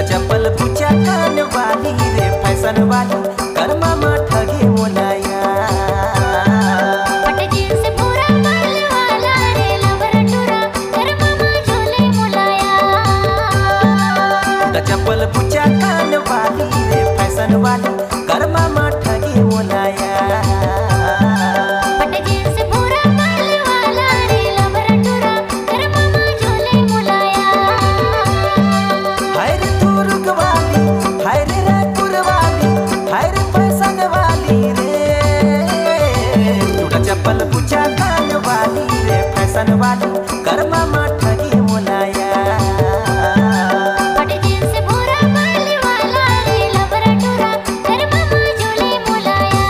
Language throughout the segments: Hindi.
चप्पल पूछा कान वाली रे फैशन वाली कर्मा में ठगी मोलाया। पट जींस पूरा बाल वाला रे लवर टूरा कर्मा में झोले मोलाया। चप्पल पूछा कान वाली रे फैशन वाली कर्मा में ठगी मोलाया। चप्पल पूछा कान वाली रे फैशन वाली कर्मा में ठगी मोलाया। पट जींस पूरा बाल वाला रे लवर टूरा कर्मा में झोले मोलाया।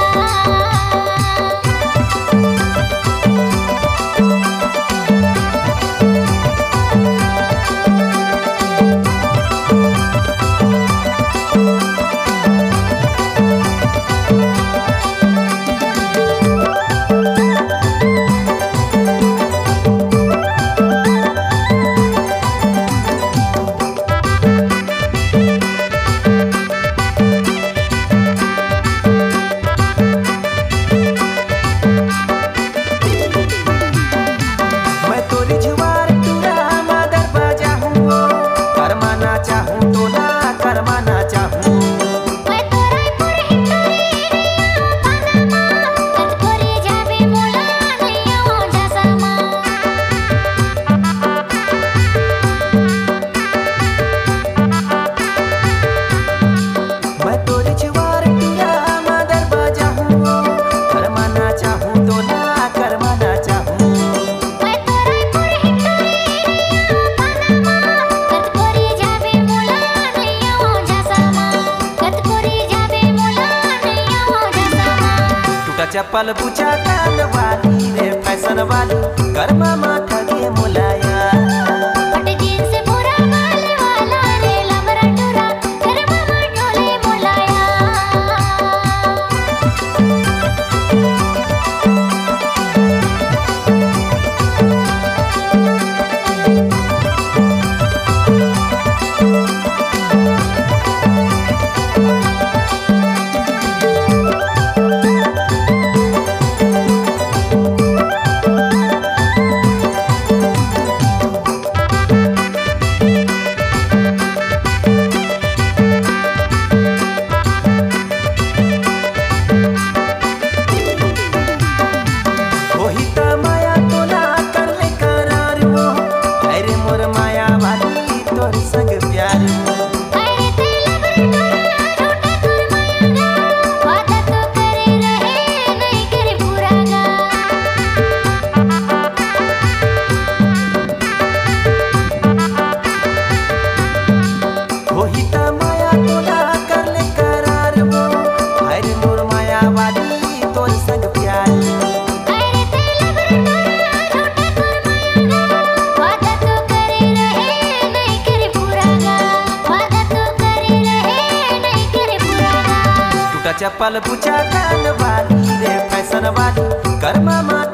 चप्पल पूछा कान वाली रे फैशन वाली कर्मा में ठगी मोलाया। पट जींस पूरा बाल वाला रे लवर टूरा कर्मा में झोले मोलाया। चप्पल पूछा कान वाली रे फैशन वाली कर्मा में